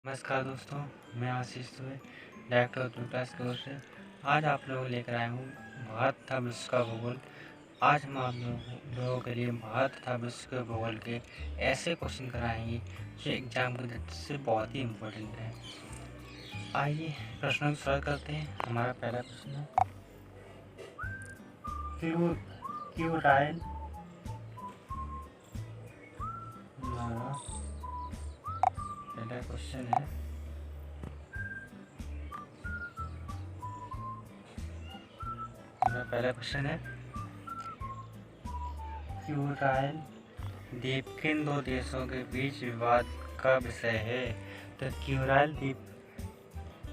नमस्कार दोस्तों, मैं आशीष दुबे डायरेक्टर ऑफ क्लास की ओर से आज आप लोगों को लेकर आया हूँ भारत तथा विश्व का भूगोल। आज हम आप लोगों के लिए भारत तथा विश्व के भूगोल के ऐसे क्वेश्चन कराएंगे जो एग्जाम की दृष्टि से बहुत ही इम्पोर्टेंट है। आइए प्रश्नों की शुरुआत करते हैं। हमारा पहला प्रश्न है क्यूराइल हमारा पहला क्वेश्चन है क्यूराइल द्वीप किन दो देशों के बीच विवाद का विषय है। तो क्यूराइल द्वीप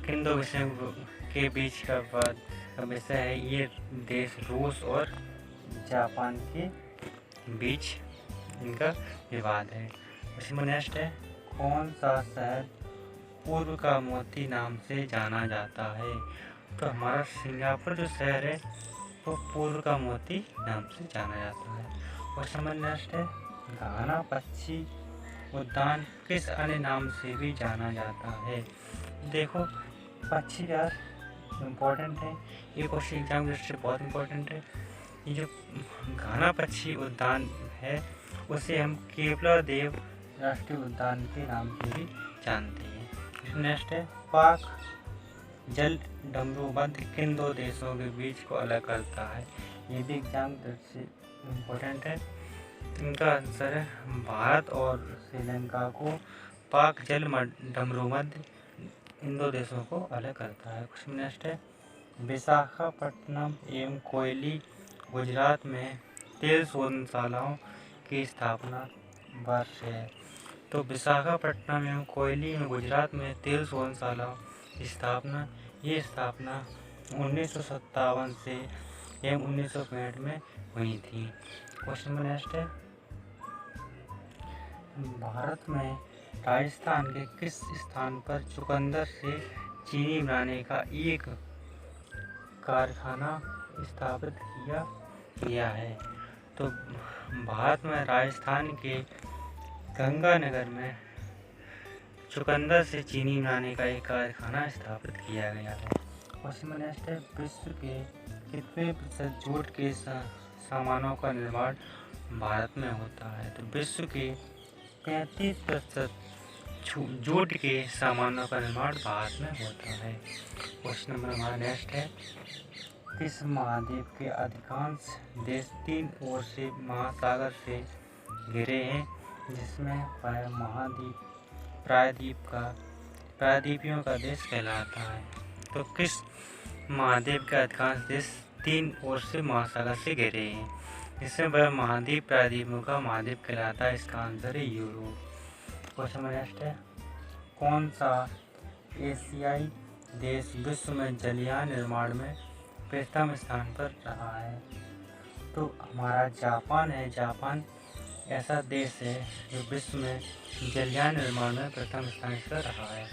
किन दो विषयों के बीच का विवाद का विषय है। ये देश रूस और जापान के बीच इनका विवाद है। इसमें नेक्स्ट है, कौन सा शहर पूर्व का मोती नाम से जाना जाता है। तो हमारा सिंगापुर जो शहर है वो पूर्व का मोती नाम से जाना जाता है। क्वेश्चन नेक्स्ट है, घाना पक्षी उद्यान किस अन्य नाम से भी जाना जाता है। देखो पक्षी यार इम्पोर्टेंट है, ये क्वेश्चन एग्जाम दृष्टि से बहुत इम्पोर्टेंट है। ये जो घाना पक्षी उद्यान है उसे हम केवला देव राष्ट्रीय उद्यान के नाम से भी जानते हैं। नेक्स्ट है, पाक जल डमरूबंध किन दो देशों के बीच को अलग करता है। ये भी एग्जाम से इम्पोर्टेंट है। इनका आंसर है भारत और श्रीलंका को पाक जल डमरूबंध इन दो देशों को अलग करता है। क्वेश्चन नेक्स्ट है, विशाखापट्टनम एवं कोयली गुजरात में तेल शोधनशालाओं की स्थापना वर्ष है। तो विशाखापट्टनम एवं कोयली में गुजरात में तेल शोधनशालाओं की स्थापना 1957 से एवं 1965 में हुई थी। क्वेश्चन नेक्स्ट है, भारत में राजस्थान के किस स्थान पर चुकंदर से चीनी बनाने का एक कारखाना स्थापित किया गया है। तो भारत में राजस्थान के गंगानगर में चुकंदर से चीनी बनाने का एक कारखाना स्थापित किया गया है। क्वेश्चन नेक्स्ट है, विश्व के कितने प्रतिशत जूट के सामानों का निर्माण भारत में होता है। तो विश्व के 35% जूट के सामानों का निर्माण भारत में होता है। क्वेश्चन नंबर हमारा नेक्स्ट है, किस महाद्वीप के अधिकांश देश तीन ओर से महासागर से घिरे हैं, जिसमें वह महाद्वीप प्रायद्वीपियों का देश कहलाता है। तो किस महाद्वीप के अधिकांश देश तीन ओर से महासागर से घिरे हैं, जिसमें वह महाद्वीप प्रायद्वीपों का महाद्वीप कहलाता है। इसका आंसर है यूरोप। क्वेश्चन नेक्स्ट है, कौन सा एशियाई देश विश्व में जलयान निर्माण में प्रथम स्थान पर रहा है। तो हमारा जापान है। जापान ऐसा देश है जो विश्व में जलयान निर्माण में प्रथम स्थान पर रहा है।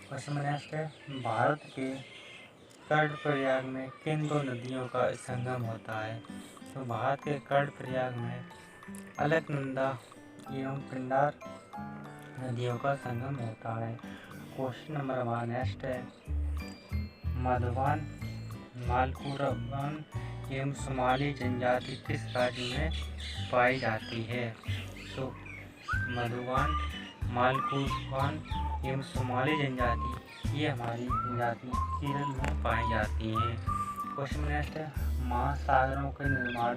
क्वेश्चन नेक्स्ट है, भारत के कर्णप्रयाग में किन दो नदियों का संगम होता है। तो भारत के कर्णप्रयाग में अलकनंदा एवं पिंडार नदियों का संगम होता है। क्वेश्चन नंबर हमारा नेक्स्ट है, मधुबन मालकुरान एवं सोमाली जनजाति किस राज्य में पाई जाती है। तो मधुबन मालकुरान एवं सोमाली जनजाति ये हमारी जनजाति केरल में पाई जाती हैं। क्वेश्चन नेक्स्ट है, महासागरों का निर्माण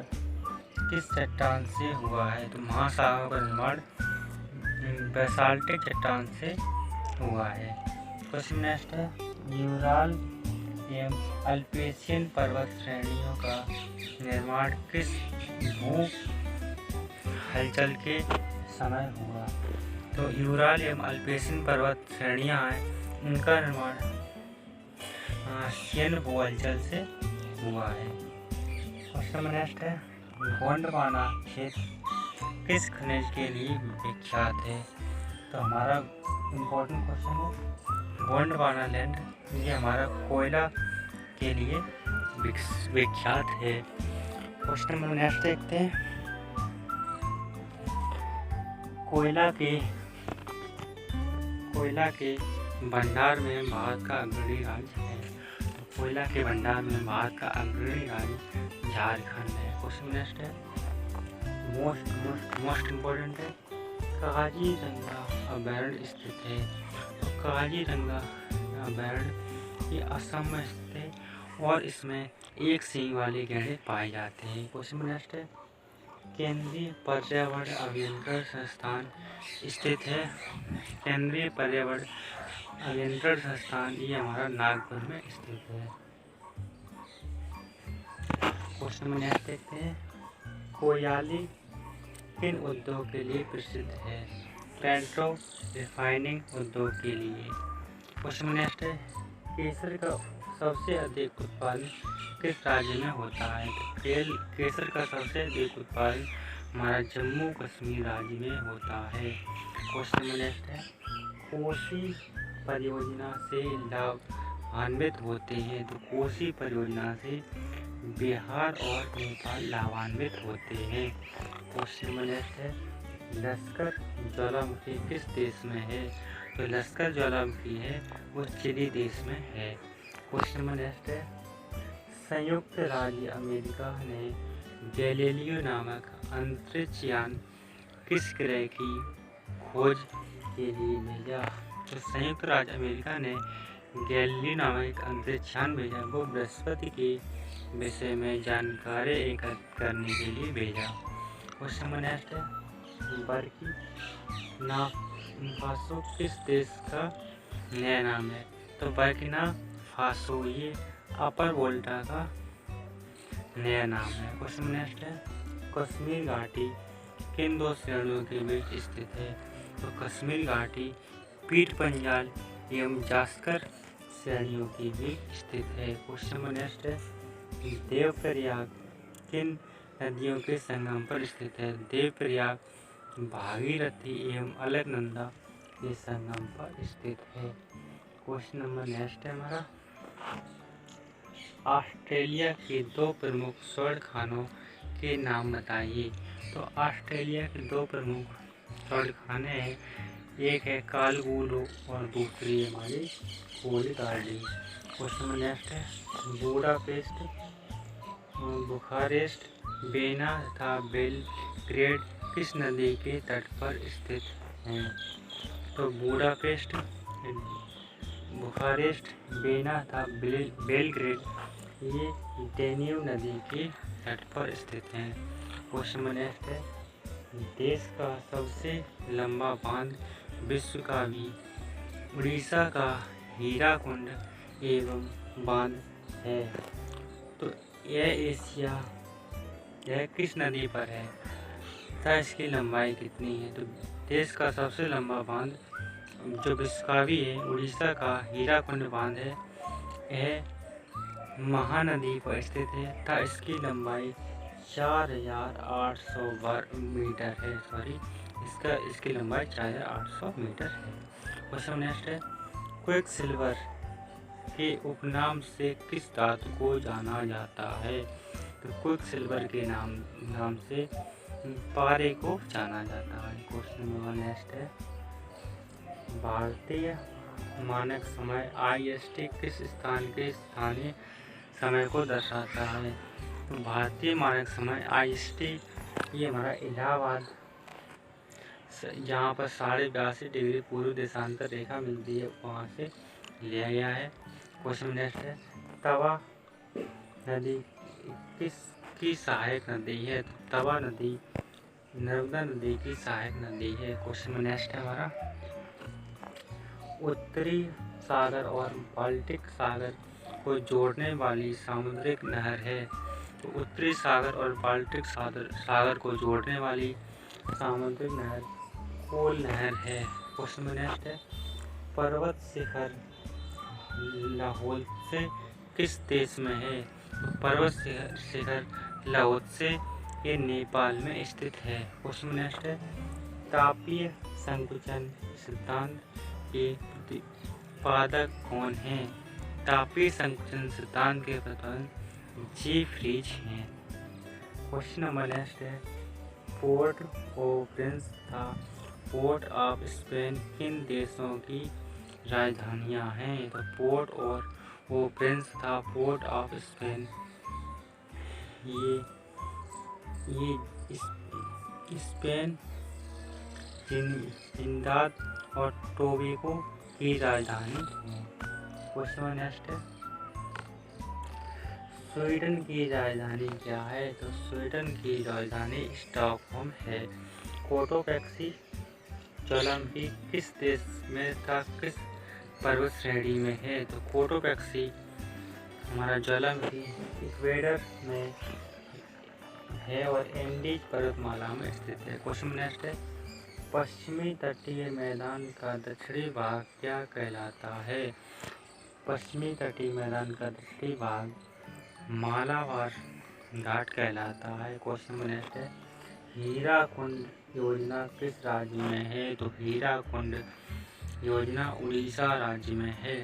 किस चट्टान से हुआ है। तो महासागरों का निर्माण बेसाल्टिक चट्टान से हुआ है। क्वेश्चन नेक्स्ट है, यूराल एवं अल्पेशियन पर्वत श्रेणियों का निर्माण किस भू हलचल के समय हुआ। तो यूराल एवं अल्पेशियन पर्वत श्रेणियां हैं, उनका निर्माण शियन भू हलचल से हुआ है। क्वेश्चन नेक्स्ट है, गोंडवाना क्षेत्र किस खनिज के लिए विख्यात है। तो हमारा इम्पोर्टेंट क्वेश्चन है, गोंडवाना लैंड ये हमारा कोयला के लिए विख्यात है। क्वेश्चन नंबर नेक्स्ट देखते हैं, कोयला के भंडार में भारत का अग्रणी राज्य है? तो कोयला के भंडार में भारत का अग्रणी राज्य झारखंड है। क्वेश्चन नेक्स्ट है, मोस्ट इम्पोर्टेंट है, काजीरंगा अभयारण्य स्थित है? तो काजीरंगा अभयारण्य ये असम में स्थित है और इसमें एक सींग वाले गैंडे पाए जाते हैं। क्वेश्चन नेक्स्ट है, केंद्रीय पर्यावरण अभियंत्रण संस्थान स्थित है? केंद्रीय पर्यावरण अभियंत्रण संस्थान ये हमारा नागपुर में स्थित है। क्वेश्चन में नेक्स्ट देखते हैं, कोयले किन उद्योग के लिए प्रसिद्ध है? पेट्रो रिफाइनिंग उद्योग के लिए। क्वेश्चन में नेक्स्ट है, केसर का सबसे अधिक उत्पादन किस राज्य में होता है? केसर का सबसे अधिक उत्पादन हमारा जम्मू कश्मीर राज्य में होता है। क्वेश्चन में नेक्स्ट है, कोसी परियोजना से लाभान्वित होते हैं? तो कोसी परियोजना से बिहार और नेपाल लाभान्वित होते हैं। क्वेश्चन में नेक्स्ट है, लश्कर ज्वालामुखी किस देश में है? तो लश्कर ज्वालामुखी है वो चिली देश में है। क्वेश्चन में नेक्स्ट है, संयुक्त राज्य अमेरिका ने गैलीलियो नामक अंतरिक्ष यान किस ग्रह की खोज के लिए भेजा? तो संयुक्त राज्य अमेरिका ने गैलीलियो नामक एक अंतरिक्ष यान भेजा, वो बृहस्पति के विषय में जानकारी एकत्र करने के लिए भेजा। क्वेश्चन में नेक्स्ट है, बर्किना फासो किस देश का नया नाम है? तो बर्किना फासो ये अपर वोल्टा का नया नाम है। क्वेश्चन नेक्स्ट है, कश्मीर घाटी किन दो श्रेणियों के बीच स्थित है? तो कश्मीर घाटी पीठ पंजाल एवं जास्कर श्रेणियों के बीच स्थित है। क्वेश्चन में नेक्स्ट है, देवप्रयाग किन नदियों के संगम पर स्थित है? देवप्रयाग भागीरथी एवं अलकनंदा के संगम पर स्थित है। क्वेश्चन नंबर नेक्स्ट है हमारा, ऑस्ट्रेलिया के दो प्रमुख स्वर्ण खानों के नाम बताइए? तो ऑस्ट्रेलिया के दो प्रमुख स्वर्ण खाने हैं, एक है कालगुलो और दूसरी हमारी Holi Gardi. Question number next है, बुडापेस्ट, बुखारेस्ट, वेना तथा बेलग्रेड किस नदी के तट पर स्थित हैं? तो बुडापेस्ट, बुखारेस्ट, वेना तथा बेलग्रेड ये डेन्यूब नदी के तट पर स्थित हैं। क्वेश्चन में नेक्स्ट है, देश का सबसे लंबा बांध विश्व का भी उड़ीसा का हीराकुंड एवं बांध है? तो यह किस नदी पर है तथा इसकी लंबाई कितनी है? तो देश का सबसे लंबा बांध जो विश्व का भी है उड़ीसा का हीराकुंड बांध है, यह महानदी पर स्थित है तथा इसकी लंबाई 4800 मीटर है। इसकी लंबाई 4800 मीटर है। क्वेश्चन नेक्स्ट है, क्विक सिल्वर के उपनाम से किस धातु को जाना जाता है? तो क्विक सिल्वर के नाम से पारे को जाना जाता है। क्वेश्चन नंबर नेक्स्ट है, भारतीय मानक समय IST किस स्थान के स्थानीय समय को दर्शाता है? तो भारतीय मानक समय IST ये हमारा इलाहाबाद जहाँ पर 82.5 डिग्री पूर्व देशांतर रेखा मिलती है वहाँ से लिया गया है। क्वेश्चन नेक्स्ट है, तवा नदी किसकी सहायक नदी है? तो तवा नदी नर्मदा नदी की सहायक नदी है। क्वेश्चन नेक्स्ट है हमारा, उत्तरी सागर और बाल्टिक सागर को जोड़ने वाली सामुद्रिक नहर है? तो उत्तरी सागर और बाल्टिक सागर को जोड़ने वाली सामुद्रिक नहर कोल नहर है। क्वेश्चन नेक्स्ट है, पर्वत शिखर लाहोत्से किस देश में है? तो पर्वत शिखर लाहोत्से ये नेपाल में स्थित है। क्वेश्चन नेक्स्ट है, तापीय संकुचन सिद्धांत के प्रतिपादक कौन हैं? तापीय संकुचन सिद्धांत के प्रतिपादक जी फ्रीज हैं। क्वेश्चन नंबर नेक्स्ट है, पोर्ट ओ प्रिंस था पोर्ट ऑफ स्पेन किन देशों की राजधानियां हैं? तो पोर्ट और वो प्रिंस था पोर्ट ऑफ स्पेन। ये स्पेन, त्रिनिदाद और टोबैगो की राजधानी है। क्वेश्चन नेक्स्ट है, स्वीडन की राजधानी क्या है? तो स्वीडन की राजधानी स्टॉकहोम है। कोटोपैक्सी ज्वालामुखी किस देश में था, किस पर्वत श्रेणी में है? तो कोटोपैक्सी हमारा ज्वालामुखी इक्वेडर में है और एंडीज पर्वतमाला में स्थित है। क्वेश्चन नेक्स्ट है, पश्चिमी तटीय मैदान का दक्षिणी भाग क्या कहलाता है? पश्चिमी तटीय मैदान का दक्षिणी भाग मालाबार घाट कहलाता है। क्वेश्चन नेक्स्ट है, हीराकुंड योजना किस राज्य में है? तो हीराकुंड योजना उड़ीसा राज्य में है।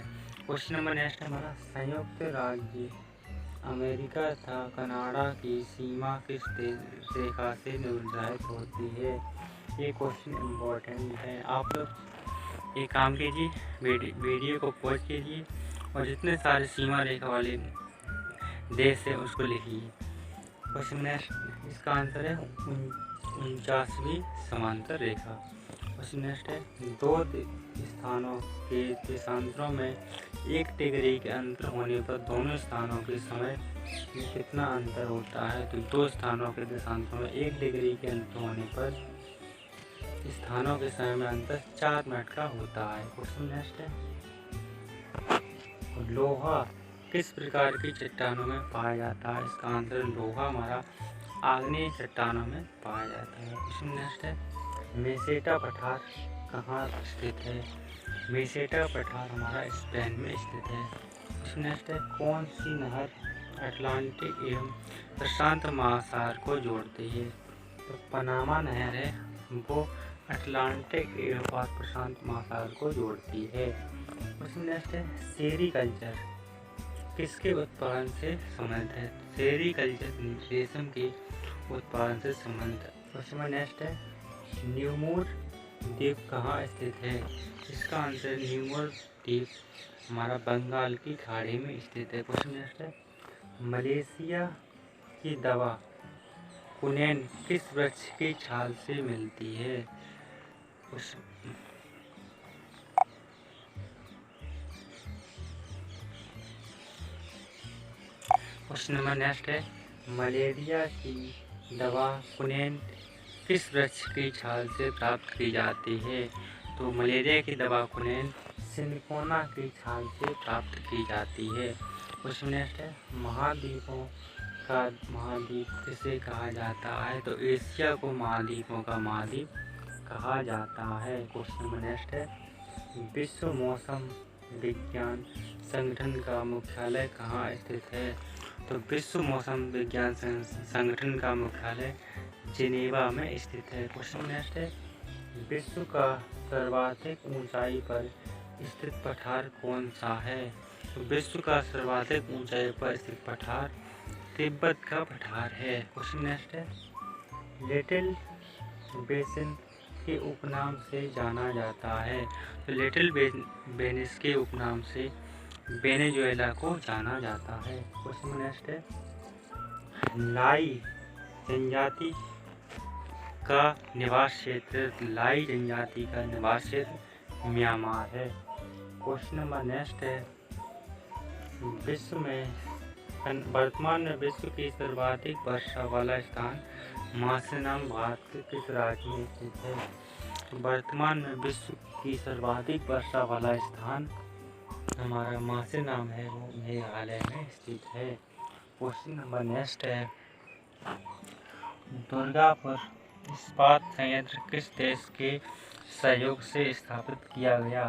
क्वेश्चन नंबर नेक्स्ट हमारा, संयुक्त राज्य अमेरिका तथा कनाडा की सीमा किस रेखा से निर्धारित होती है? ये क्वेश्चन इम्पोर्टेंट है। आप लोग ये काम कीजिए, वीडियो को पॉज कीजिए और जितने सारे सीमा रेखा वाले देश है उसको लिखिए। क्वेश्चन नेक्स्ट, इसका आंसर है 49वीं समांतर रेखा। क्वेश्चन नेक्स्ट है, दो स्थानों के देशांतरों में 1 डिग्री के अंतर होने पर दोनों स्थानों के समय में कितना अंतर होता है? तो दो स्थानों के देशांतरों में 1 डिग्री के अंतर होने पर स्थानों के समय में अंतर 4 मिनट का होता है। क्वेश्चन नेक्स्ट है, लोहा किस प्रकार की चट्टानों में पाया जाता है? इसका आंसर लोहा हमारा आग्नेय चट्टानों में पाया जाता है। क्वेश्चन नेक्स्ट है, मेसेटा पठार कहाँ स्थित है? मेसेटा पठार हमारा स्पेन में स्थित है। क्वेश्चन नेक्स्ट है, कौन सी नहर अटलांटिक एवं प्रशांत महासागर को जोड़ती है? तो पनामा नहर है, वो अटलांटिक एवं प्रशांत महासागर को जोड़ती है। क्वेश्चन नेक्स्ट है, सेरीकल्चर किसके उत्पादन से संबंधित है? सेरीकल्चर रेशम के उत्पादन से संबंधित है। क्वेश्चन नेक्स्ट है, न्यूमोर द्वीप कहाँ स्थित है? इसका आंसर न्यूमोर द्वीप हमारा बंगाल की खाड़ी में स्थित है। क्वेश्चन नेक्स्ट है, मलेशिया की दवा कुनैन किस वृक्ष की छाल से मिलती है? क्वेश्चन नंबर नेक्स्ट है, मलेरिया की दवा कुनैन किस वृक्ष की छाल से प्राप्त की जाती है? तो मलेरिया की दवा कुनैन सिनकोना की छाल से प्राप्त की जाती है। क्वेश्चन नेक्स्ट है, महाद्वीपों का महाद्वीप किसे कहा जाता है? तो एशिया को महाद्वीपों का महाद्वीप कहा जाता है। क्वेश्चन नंबर नेक्स्ट है, विश्व मौसम विज्ञान संगठन का मुख्यालय कहाँ स्थित है? तो विश्व मौसम विज्ञान संगठन का मुख्यालय जिनेवा में स्थित है। क्वेश्चन नेक्स्ट है, विश्व का सर्वाधिक ऊंचाई पर स्थित पठार कौन सा है? तो विश्व का सर्वाधिक ऊंचाई पर स्थित पठार तिब्बत का पठार है। क्वेश्चन नेक्स्ट है, लिटिल बेसिन के उपनाम से जाना जाता है? तो लिटिल वेनिस के उपनाम से वेनेजुएला को जाना जाता है। क्वेश्चन नेक्स्ट है, लाई जनजाति का निवास क्षेत्र, लाई जनजाति का निवास क्षेत्र म्यांमार है। क्वेश्चन नंबर नेक्स्ट है, विश्व में वर्तमान में विश्व की सर्वाधिक वर्षा वाला स्थान मासेनाम भारत के किस राज्य में स्थित है? वर्तमान में विश्व की सर्वाधिक वर्षा वाला स्थान हमारा मासेनाम है, वो मेघालय में स्थित है। क्वेश्चन नंबर नेक्स्ट है, दुर्गापुर इस्पात संयंत्र किस देश के सहयोग से स्थापित किया गया?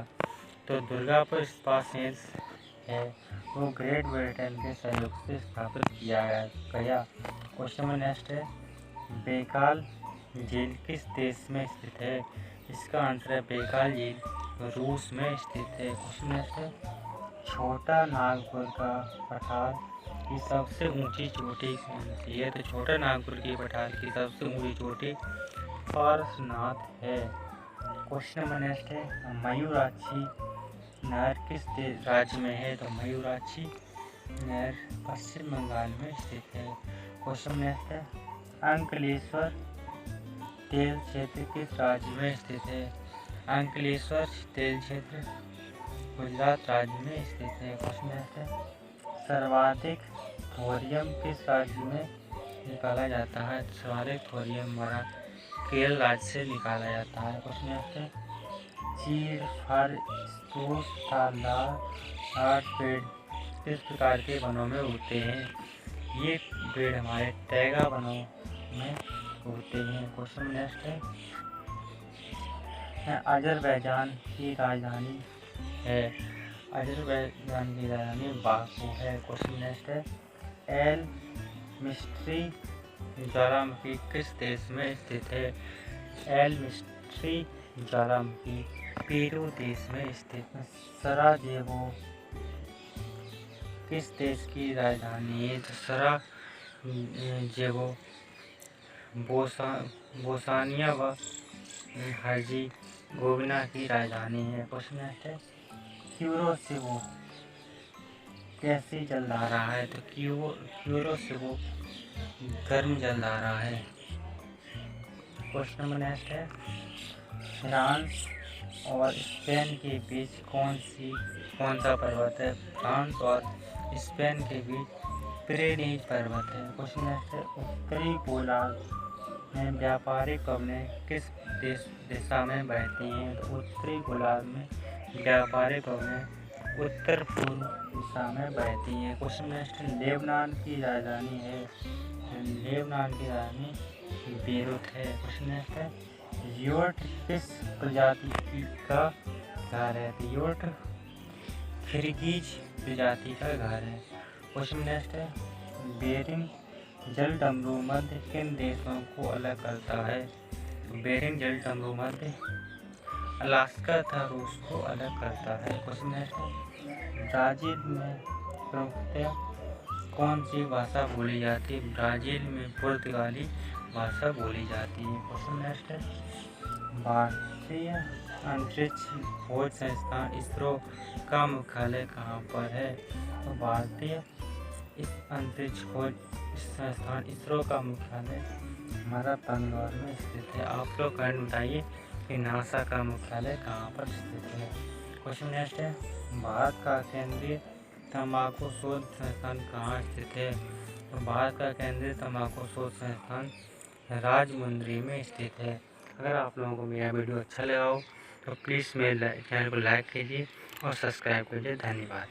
तो दुर्गापुर इस्पात संयंत्र है वो ग्रेट ब्रिटेन के सहयोग से स्थापित किया गया। क्वेश्चन नंबर नेक्स्ट है, बैकाल झील किस देश में स्थित है? इसका आंसर है बैकाल झील रूस में स्थित है। क्वेश्चन नेक्स्ट है, छोटा नागपुर का पठार की सबसे ऊंची चोटी कौन सी है? तो छोटा नागपुर की पठार की सबसे ऊंची चोटी पारसनाथ है। क्वेश्चन नंबर नेक्स्ट है, मयूराक्षी नहर किस राज्य में है? तो मयूराक्षी नहर पश्चिम बंगाल में स्थित है। क्वेश्चन नेक्स्ट है, अंकलेश्वर तेल क्षेत्र किस राज्य में स्थित है? अंकलेश्वर तेल क्षेत्र गुजरात राज्य में स्थित है। क्वेश्चन नेक्स्ट है, सर्वाधिक थोरियम किस राज्य में निकाला जाता है? सर्वाधिक थोरियम बड़ा केरल राज्य से निकाला जाता है। क्वेश्चन नेक्स्ट है, चीड़, फर, स्प्रूस, ताड़ पेड़ किस प्रकार के वनों में उगते हैं? ये पेड़ हमारे टैगा वनों में उगते हैं। क्वेश्चन नेक्स्ट है, अजरबैजान की राजधानी है? अजरबैजान की राजधानी बाकू है। क्वेश्चन नेक्स्ट है, एल मिस्ट्री ज्वालामुखी किस देश में स्थित है? एल मिस्ट्री ज्वालामुखी पेरू देश में स्थित है। सराजेवो किस देश की राजधानी है? तो सराजेवो बोस्निया व हर्जेगोविना की राजधानी है। क्वेश्चन है, क्यूरोसिवो कैसी जलधारा है? तो क्यूरोसिवो गर्म जलधारा है। क्वेश्चन नंबर नेक्स्ट है, फ्रांस और स्पेन के बीच कौन सा पर्वत है? फ्रांस और स्पेन के बीच पिरेनीज पर्वत है। क्वेश्चन नेक्स्ट है, उत्तरी गोलार्ध में व्यापारिक पवनें किस दिशा में बहती हैं? तो उत्तरी गोलार्ध में व्यापारिक पवनें उत्तर पूर्व दिशा में बहती हैं। क्वेश्चन नेक्स्ट, लेबनान की राजधानी है? लेबनान की राजधानी बेरूत है। क्वेश्चन नेक्स्ट है, योट किस प्रजाति का घर है? तो योट किर्गिज प्रजाति का घर है। क्वेश्चन नेक्स्ट है, बेरिंग जलडमरू मध्य किन देशों को अलग करता है? तो बेरिंग जलडमरू मध्य अलास्का तथा रूस को अलग करता है। क्वेश्चन नेक्स्ट है, ब्राजील में प्रमुखतः कौन सी भाषा बोली जाती है? ब्राजील में पुर्तगाली भाषा बोली जाती है। क्वेश्चन नेक्स्ट है, भारतीय अंतरिक्ष खोज संस्थान इसरो का मुख्यालय कहाँ पर है? तो भारतीय अंतरिक्ष खोज संस्थान इसरो का मुख्यालय हमारा बंगलौर में स्थित है। आप लोग कमेंट बताइए कि नासा का मुख्यालय कहाँ पर स्थित है। क्वेश्चन नेक्स्ट है, भारत का केंद्रीय तंबाकू शोध संस्थान कहाँ स्थित है? तो भारत का केंद्रीय तंबाकू शोध संस्थान राजमुंद्री में स्थित है। अगर आप लोगों को मेरा वीडियो अच्छा लगा हो तो प्लीज़ मेरे चैनल को लाइक कीजिए और सब्सक्राइब कीजिए। धन्यवाद।